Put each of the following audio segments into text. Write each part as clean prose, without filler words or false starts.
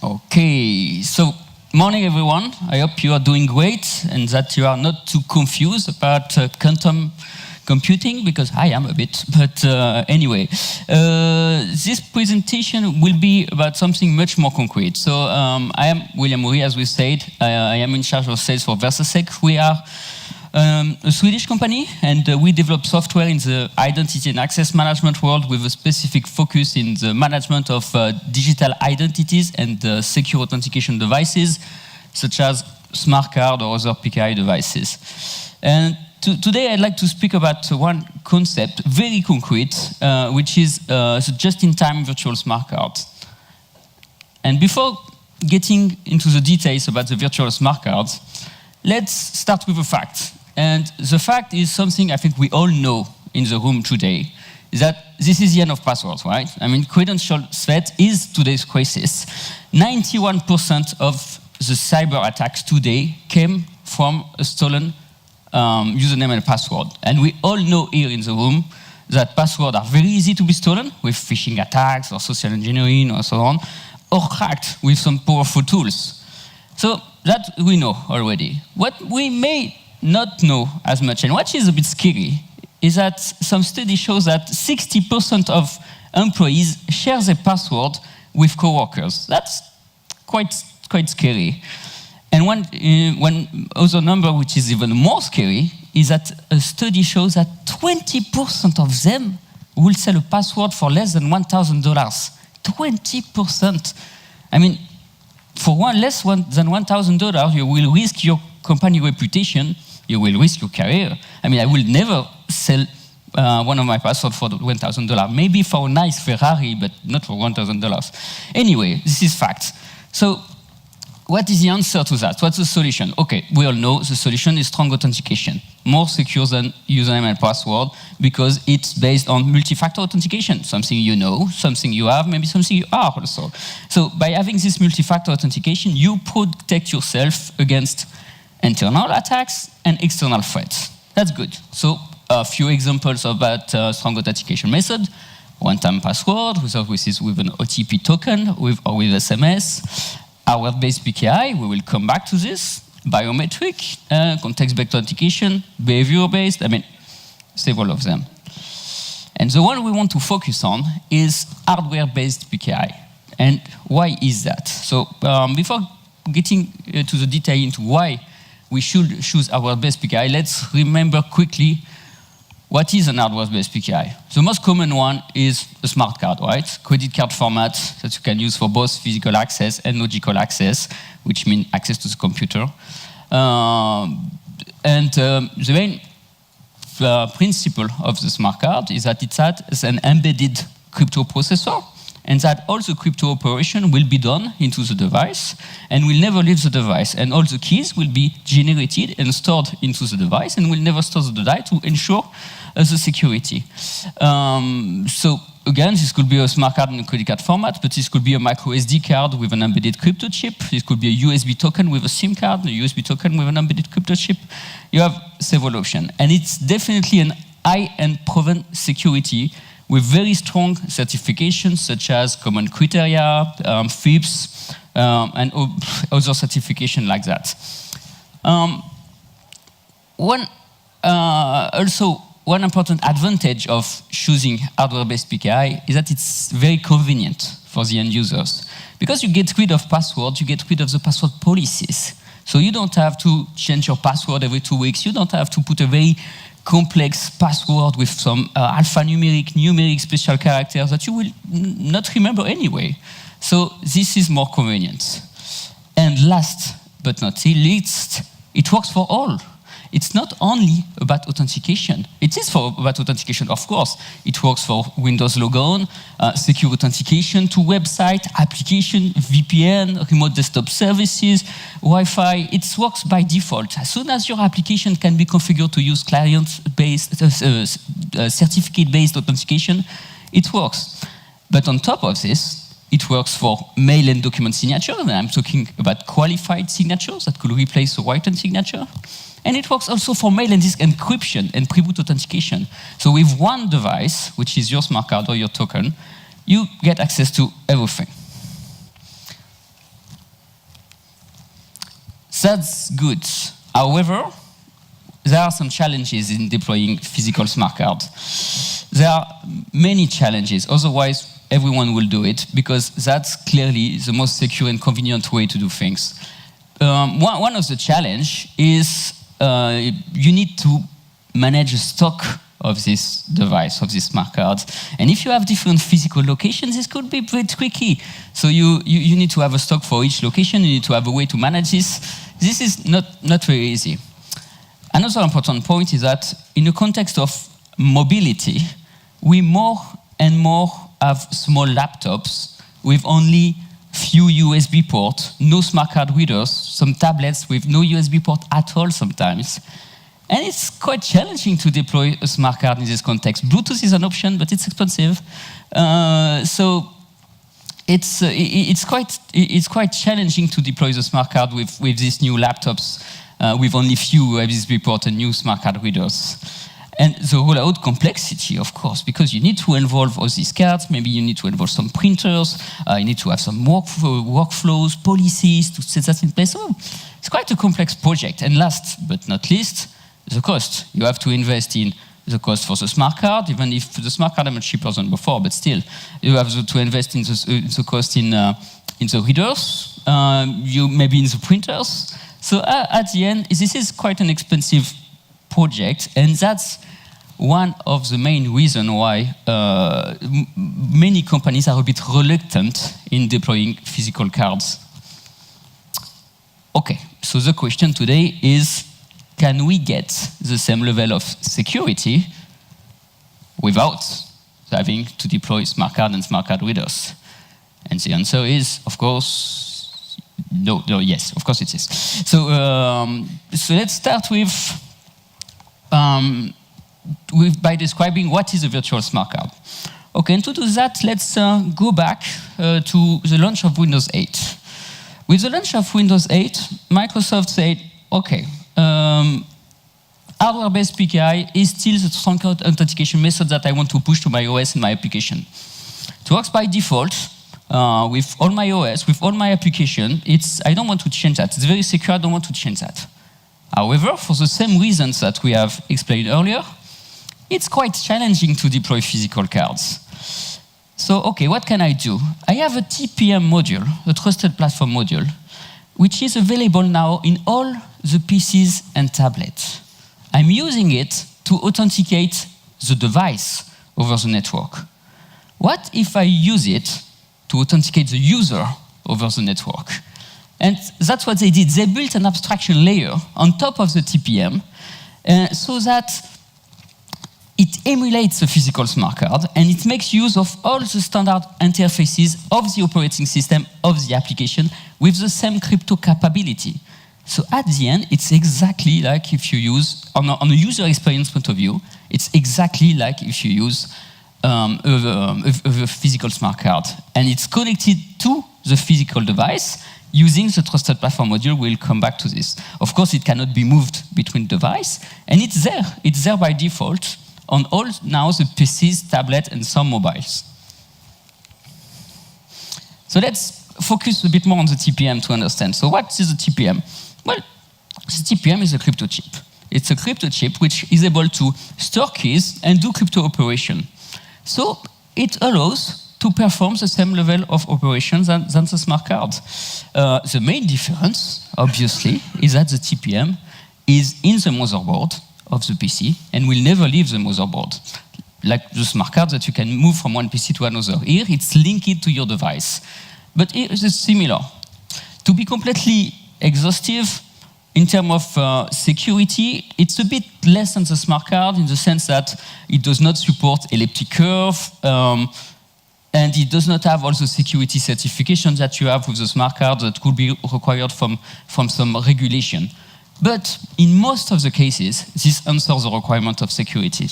Okay, so morning everyone. I hope you are doing great and that you are not too confused about quantum computing, because I am a bit, but anyway. This presentation will be about something much more concrete. So I am William Moury, as we said. I am in charge of sales for Versasec. We are a Swedish company, and we develop software in the identity and access management world with a specific focus in the management of digital identities and secure authentication devices, such as smart card or other PKI devices. And today I'd like to speak about one concept, very concrete, which is the just-in-time virtual smart card. And before getting into the details about the virtual smart card, let's start with a fact. And the fact is something I think we all know in the room today, is that this is the end of passwords, right? I mean, credential threat is today's crisis. 91% of the cyber attacks today came from a stolen username and password. And we all know here in the room that passwords are very easy to be stolen with phishing attacks or social engineering or so on, or hacked with some powerful tools. So that we know already. What we may not know as much, and what is a bit scary, is that some study shows that 60% of employees share their password with coworkers. That's quite scary. And one other number which is even more scary is that a study shows that 20% of them will sell a password for less than $1,000. 20%. I mean, for less than $1,000, you will risk your company reputation, you will risk your career. I mean, I will never sell one of my passwords for $1,000. Maybe for a nice Ferrari, but not for $1,000. Anyway, this is fact. So, what is the answer to that? What's the solution? Okay, we all know the solution is strong authentication. More secure than username and password, because it's based on multi-factor authentication. Something you know, something you have, maybe something you are also. So by having this multi-factor authentication, you protect yourself against internal attacks and external threats. That's good. So a few examples about strong authentication method. One-time password, with an OTP token, or with SMS. Our web-based PKI, we will come back to this. Biometric, context-based authentication, behavior-based, I mean, several of them. And the one we want to focus on is hardware-based PKI. And why is that? So before getting to the detail into why we should choose hardware-based PKI, let's remember quickly what is an hardware-based PKI. The most common one is a smart card, right? Credit card format that you can use for both physical access and logical access, which means access to the computer. The main principle of the smart card is that it has an embedded crypto processor, and that all the crypto operation will be done into the device and will never leave the device. And all the keys will be generated and stored into the device and will never store the device to ensure the security. So again, this could be a smart card in a credit card format, but this could be a micro SD card with an embedded crypto chip. This could be a USB token with a SIM card, a USB token with an embedded crypto chip. You have several options. And it's definitely an high-end proven security with very strong certifications such as Common Criteria, FIPS, and other certifications like that. One important advantage of choosing hardware-based PKI is that it's very convenient for the end users. Because you get rid of passwords, you get rid of the password policies. So you don't have to change your password every 2 weeks. You don't have to put a very complex password with some alphanumeric, special characters that you will not remember anyway. So this is more convenient. And last but not least, it works for all. It's not only about authentication. It is about authentication, of course. It works for Windows logon, secure authentication to website, application, VPN, remote desktop services, Wi-Fi. It works by default. As soon as your application can be configured to use client-based, certificate-based authentication, it works. But on top of this, it works for mail and document signature, and I'm talking about qualified signatures that could replace a written signature. And it works also for mail and disk encryption and pre-boot authentication. So with one device, which is your smart card or your token, you get access to everything. That's good. However, there are some challenges in deploying physical smart cards. There are many challenges, otherwise everyone will do it, because that's clearly the most secure and convenient way to do things. One of the challenges is you need to manage a stock of this device, of this smart card. And if you have different physical locations, this could be pretty tricky. So you need to have a stock for each location, you need to have a way to manage this. This is not very easy. Another important point is that in the context of mobility, we more and more have small laptops with only few USB ports, no smart card readers, some tablets with no USB port at all sometimes. And it's quite challenging to deploy a smart card in this context. Bluetooth is an option, but it's expensive. So it's quite challenging to deploy the smart card with these new laptops with only few USB ports and new smart card readers. And the rollout complexity, of course, because you need to involve all these cards, maybe you need to involve some printers, you need to have some workflows, policies to set that in place. So it's quite a complex project. And last but not least, the cost. You have to invest in the cost for the smart card, even if the smart card are much cheaper than before, but still, you have to invest in the cost in the readers, maybe in the printers. So at the end, this is quite an expensive project, and that's one of the main reasons why many companies are a bit reluctant in deploying physical cards. Okay, so the question today is, can we get the same level of security without having to deploy smart card and smart card readers? And the answer is, of course, no, yes, of course it is. So, so let's start by describing what is a virtual smart card. Okay, and to do that, let's go back to the launch of Windows 8. With the launch of Windows 8, Microsoft said, okay, hardware-based PKI is still the strong authentication method that I want to push to my OS and my application. It works by default with all my OS, with all my application. I don't want to change that. It's very secure, I don't want to change that. However, for the same reasons that we have explained earlier, it's quite challenging to deploy physical cards. So, okay, what can I do? I have a TPM module, a trusted platform module, which is available now in all the PCs and tablets. I'm using it to authenticate the device over the network. What if I use it to authenticate the user over the network? And that's what they did. They built an abstraction layer on top of the TPM so that it emulates a physical smart card and it makes use of all the standard interfaces of the operating system of the application with the same crypto capability. So at the end, it's exactly like if you use, on a user experience point of view, it's exactly like if you use a physical smart card. And it's connected to the physical device using the trusted platform module. We'll come back to this. Of course, it cannot be moved between devices, and it's there. It's there by default on all now the PCs, tablets, and some mobiles. So let's focus a bit more on the TPM to understand. So what is the TPM? Well, the TPM is a crypto chip. It's a crypto chip which is able to store keys and do crypto operation. So it allows to perform the same level of operations than the smart card. The main difference, obviously, is that the TPM is in the motherboard of the PC and will never leave the motherboard. Like the smart card that you can move from one PC to another. Here, it's linked to your device. But here it is similar. To be completely exhaustive, in terms of security, it's a bit less than the smart card in the sense that it does not support elliptic curve, and it does not have all the security certifications that you have with the smart card that could be required from some regulation. But in most of the cases, this answers the requirement of security.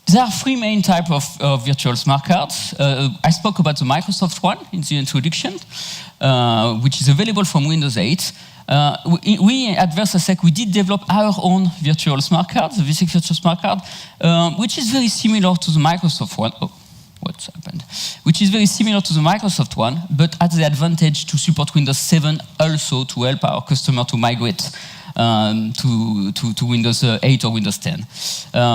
There are three main types of virtual smart cards. I spoke about the Microsoft one in the introduction, which is available from Windows 8. We at Versasec, we did develop our own virtual smart card, the V6 virtual smart card, which is very similar to the Microsoft one. Oh, what's happened, which is very similar to the Microsoft one, but has the advantage to support Windows 7 also to help our customer to migrate to Windows 8 or Windows 10.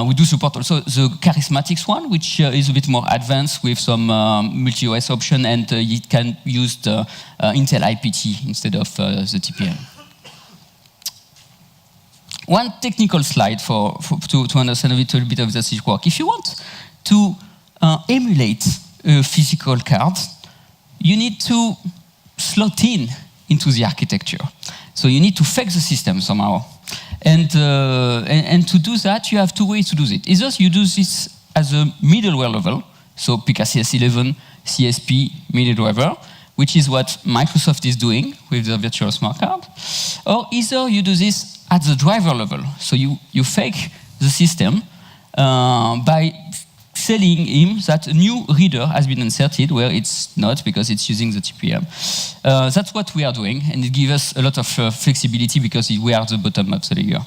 We do support also the Charismatics one, which is a bit more advanced with some multi-OS option, and it can use the Intel IPT instead of the TPM. One technical slide to understand a little bit of this work. If you want to emulate a physical card, you need to slot into the architecture. So you need to fake the system somehow. And to do that, you have two ways to do it. Either you do this as a middleware level, so PKCS11, CSP, middleware, which is what Microsoft is doing with the virtual smart card. Or either you do this at the driver level. So you fake the system by telling him that a new reader has been inserted where it's not because it's using the TPM. That's what we are doing, and it gives us a lot of flexibility because we are at the bottom of the layer.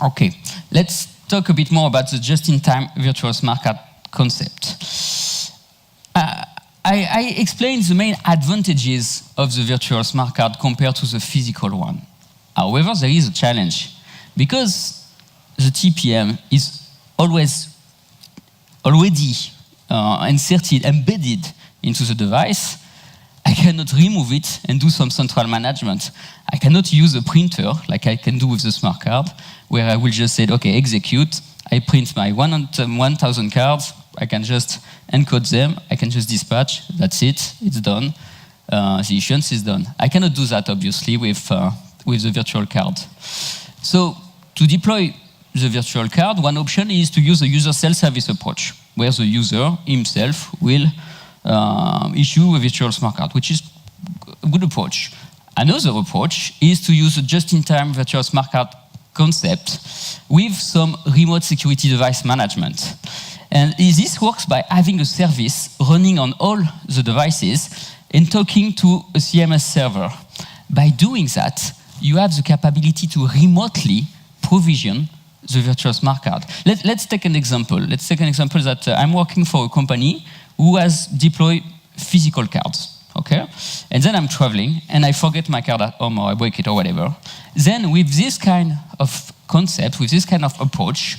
Okay, let's talk a bit more about the just-in-time virtual smart card concept. I explained the main advantages of the virtual smart card compared to the physical one. However, there is a challenge because the TPM is already inserted, embedded into the device. I cannot remove it and do some central management. I cannot use a printer like I can do with the smart card, where I will just say, okay, execute. I print my 1,000 cards. I can just encode them. I can just dispatch. That's it. It's done. The issuance is done. I cannot do that, obviously, with the virtual card. So to deploy the virtual card, one option is to use a user self-service approach, where the user himself will issue a virtual smart card, which is a good approach. Another approach is to use a just-in-time virtual smart card concept with some remote security device management. And this works by having a service running on all the devices and talking to a CMS server. By doing that, you have the capability to remotely provision the virtual smart card. Let's take an example. Let's take an example that I'm working for a company who has deployed physical cards, okay? And then I'm traveling and I forget my card at home or I break it or whatever. Then with this kind of concept, with this kind of approach,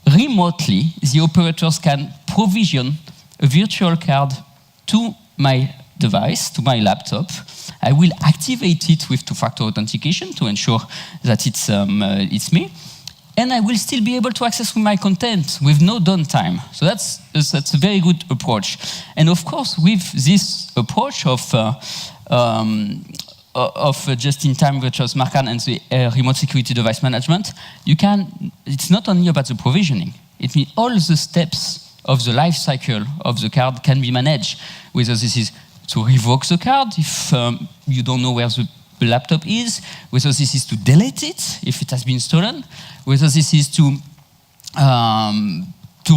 remotely the operators can provision a virtual card to my device, to my laptop. I will activate it with two-factor authentication to ensure that it's me. And I will still be able to access my content with no downtime. So that's a very good approach. And of course, with this approach of just-in-time virtual smart card and the remote security device management, it's not only about the provisioning. It means all the steps of the life cycle of the card can be managed, whether this is to revoke the card if you don't know where the laptop is, whether this is to delete it if it has been stolen, whether this is to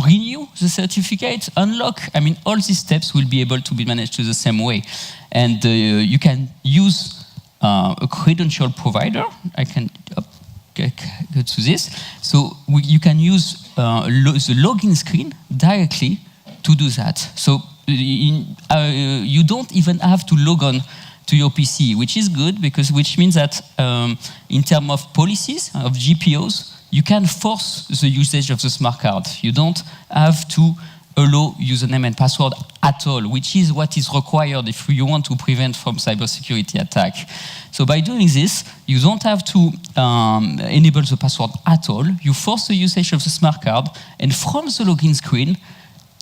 renew the certificate, unlock. I mean, all these steps will be able to be managed the same way. And you can use a credential provider. I can go to this. So you can use the login screen directly to do that. So you don't even have to log on to your PC, which is good which means that in terms of policies, of GPOs, you can force the usage of the smart card. You don't have to allow username and password at all, which is what is required if you want to prevent from cybersecurity attack. So by doing this, you don't have to enable the password at all. You force the usage of the smart card, and from the login screen,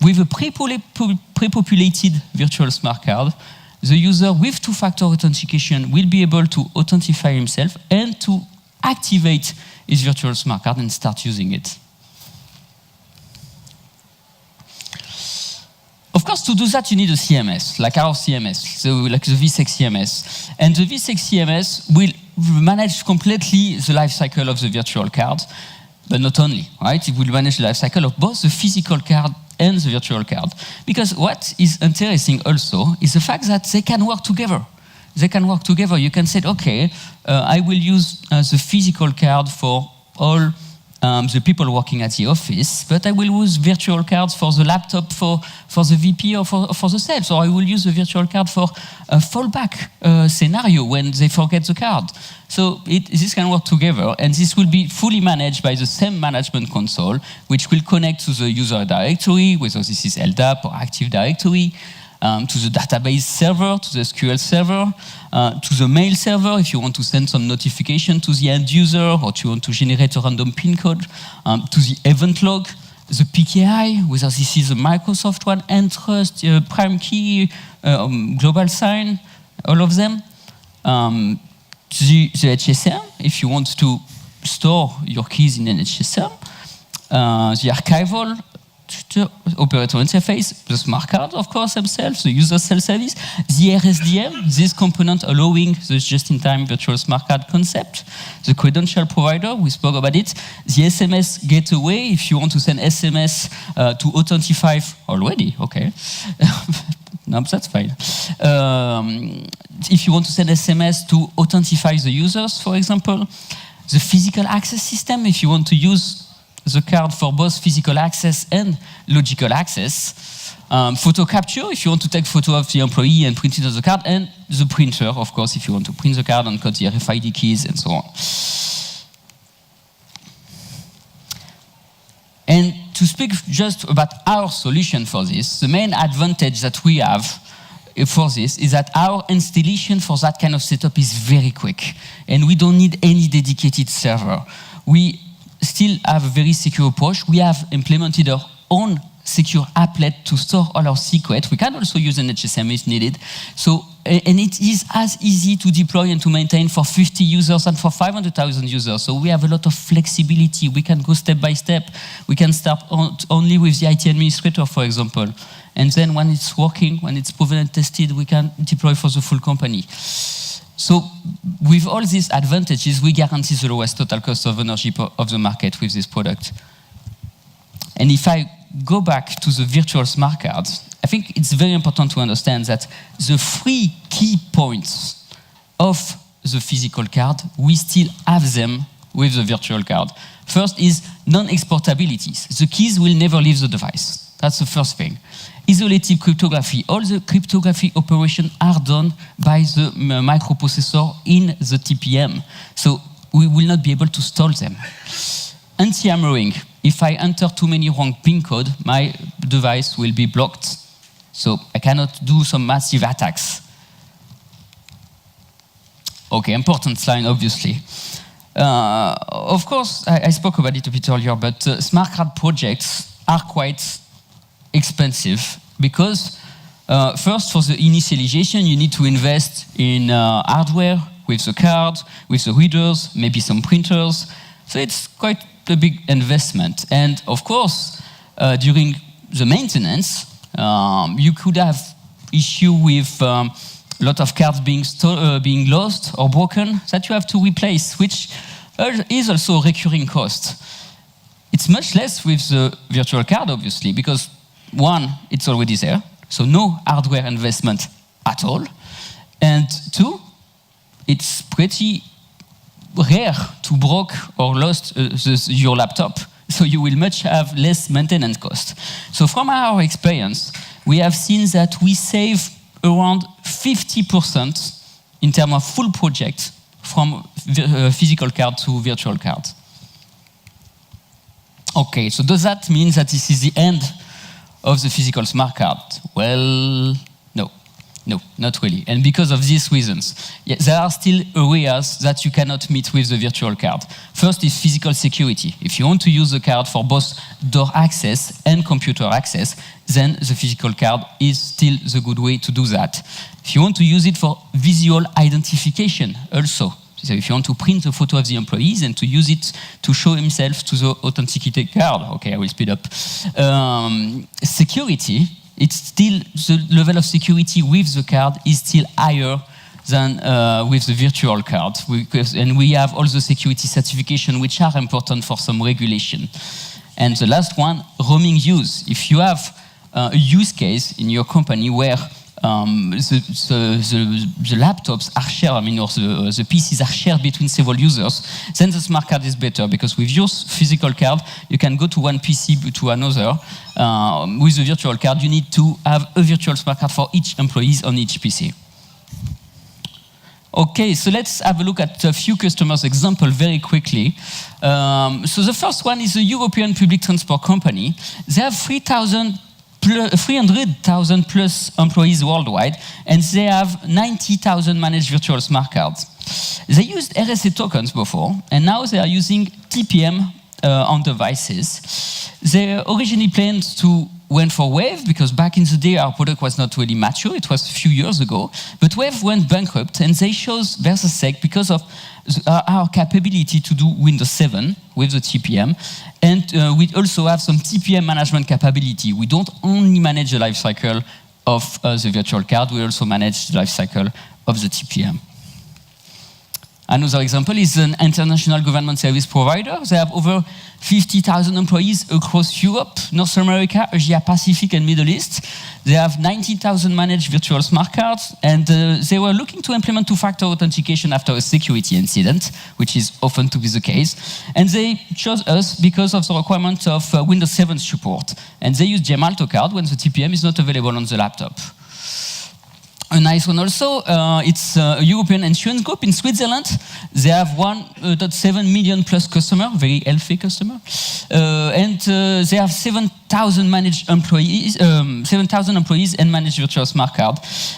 with a pre-populated virtual smart card, the user with two-factor authentication will be able to authentify himself and to activate his virtual smart card and start using it. Of course, to do that, you need a CMS, like our CMS, so like the Versasec CMS. And the Versasec CMS will manage completely the life cycle of the virtual card, but not only, right? It will manage the life cycle of both the physical card and the virtual card. Because what is interesting also is the fact that they can work together. They can work together. You can say, okay, I will use the physical card for all the people working at the office, but I will use virtual cards for the laptop for the VP or for the sales, or I will use the virtual card for a fallback scenario when they forget the card. So this can work together, and this will be fully managed by the same management console, which will connect to the user directory, whether this is LDAP or Active Directory, to the database server, to the SQL server, to the mail server if you want to send some notification to the end user or you want to generate a random pin code, to the event log, the PKI, whether this is a Microsoft one, Entrust, Prime Key, Global Sign, all of them. The HSM, if you want to store your keys in an HSM, the archival, the operator interface, the smart card, of course, themselves, the user self-service, the RSDM, this component allowing the just-in-time virtual smart card concept, the credential provider, we spoke about it, the SMS gateway, if you want to send SMS to authentify already, okay. No, that's fine. If you want to send SMS to authentify the users, for example, the physical access system, if you want to use the card for both physical access and logical access. Photo capture, if you want to take photo of the employee and print it on the card, and the printer, of course, if you want to print the card and cut the RFID keys and so on. And to speak just about our solution for this, the main advantage that we have for this is that our installation for that kind of setup is very quick, and we don't need any dedicated server. We still have a very secure approach. We have implemented our own secure applet to store all our secrets. We can also use an HSM if needed. So, and it is as easy to deploy and to maintain for 50 users and for 500,000 users. So we have a lot of flexibility. We can go step by step. We can start only with the IT administrator, for example. And then when it's working, when it's proven and tested, we can deploy for the full company. So with all these advantages, we guarantee the lowest total cost of ownership of the market with this product. And if I go back to the virtual smart cards, I think it's very important to understand that the 3 key points of the physical card, we still have them with the virtual card. First is non-exportability. The keys will never leave the device. That's the first thing. Isolated cryptography. All the cryptography operations are done by the microprocessor in the TPM. So we will not be able to stall them. Anti-hammering. If I enter too many wrong PIN code, my device will be blocked. So I cannot do some massive attacks. Okay, important slide, obviously. Of course, I spoke about it a bit earlier, but smart card projects are quite expensive because first, for the initialization, you need to invest in hardware with the card, with the readers, maybe some printers. So it's quite a big investment. And of course, during the maintenance, you could have issue with a lot of cards being lost or broken that you have to replace, which is also a recurring cost. It's much less with the virtual card, obviously, because one, it's already there, so no hardware investment at all. And two, it's pretty rare to broke or lost your laptop, so you will much have less maintenance cost. So from our experience, we have seen that we save around 50% in terms of full project from physical card to virtual card. Okay, so does that mean that this is the end of the physical smart card? Well, no, not really. And because of these reasons, there are still areas that you cannot meet with the virtual card. First is physical security. If you want to use the card for both door access and computer access, then the physical card is still the good way to do that. If you want to use it for visual identification also, so if you want to print the photo of the employees and to use it to show himself to the authenticated card, okay, I will speed up. Security, it's still, the level of security with the card is still higher than with the virtual card. And we have all the security certification which are important for some regulation. And the last one, roaming use. If you have a use case in your company where the laptops are shared, I mean, or the PCs are shared between several users, then the smart card is better, because with your physical card, you can go to one PC to another. With the virtual card, you need to have a virtual smart card for each employee on each PC. Okay, so let's have a look at a few customers' example very quickly. So the first one is a European public transport company. They have 300,000 plus employees worldwide, and they have 90,000 managed virtual smart cards. They used RSA tokens before, and now they are using TPM on devices. They originally planned to went for Wave, because back in the day our product was not really mature, it was a few years ago, but Wave went bankrupt, and they chose Versasec because of our capability to do Windows 7 with the TPM, and we also have some TPM management capability. We don't only manage the lifecycle of the virtual card, we also manage the lifecycle of the TPM. Another example is an international government service provider. They have over 50,000 employees across Europe, North America, Asia Pacific, and Middle East. They have 90,000 managed virtual smart cards, and they were looking to implement two-factor authentication after a security incident, which is often to be the case. And they chose us because of the requirement of Windows 7 support. And they use Gemalto card when the TPM is not available on the laptop. A nice one also, it's a European insurance group in Switzerland. They have 1.7 million plus customer, very healthy customer. And they have 7,000 managed employees, 7,000 employees and managed virtual smart card.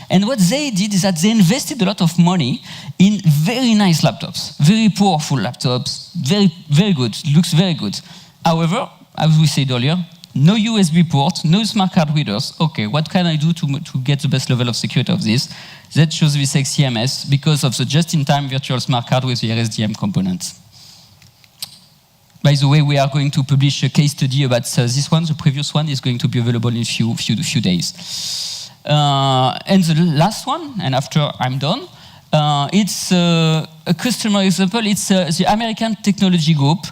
And what they did is that they invested a lot of money in very nice laptops, very powerful laptops, very good, looks very good. However, as we said earlier, no USB port, no smart card readers. Okay, what can I do to get the best level of security of this? That shows Versasec CMS because of the just-in-time virtual smart card with the RSDM component. By the way, we are going to publish a case study about this one. The previous one is going to be available in a few days. And the last one, and after I'm done, it's a customer example. It's the American Technology Group.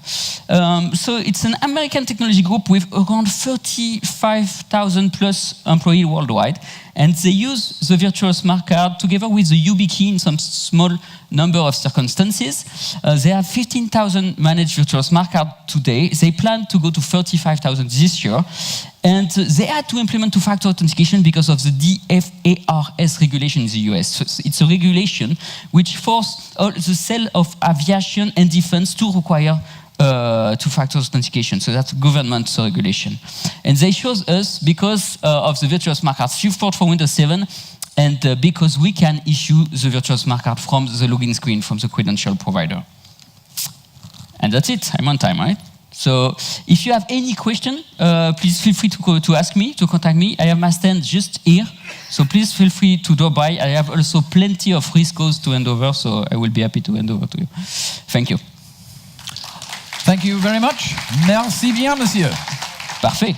So it's an American technology group with around 35,000 plus employees worldwide. And they use the virtual smart card together with the YubiKey in some small number of circumstances. They have 15,000 managed virtual smart cards today. They plan to go to 35,000 this year. And they had to implement two-factor authentication because of the DFARS regulation in the US. So it's a regulation which forced all the sale of aviation and defense to require two-factor authentication. So that's government regulation. And they chose us because of the virtual smart card support for Windows 7 and because we can issue the virtual smart card from the login screen from the credential provider. And that's it. I'm on time, right? So if you have any question, please feel free to ask me, to contact me. I have my stand just here. So please feel free to drop by. I have also plenty of riscos to hand over, so I will be happy to hand over to you. Thank you. Thank you very much. Merci bien, monsieur. Parfait.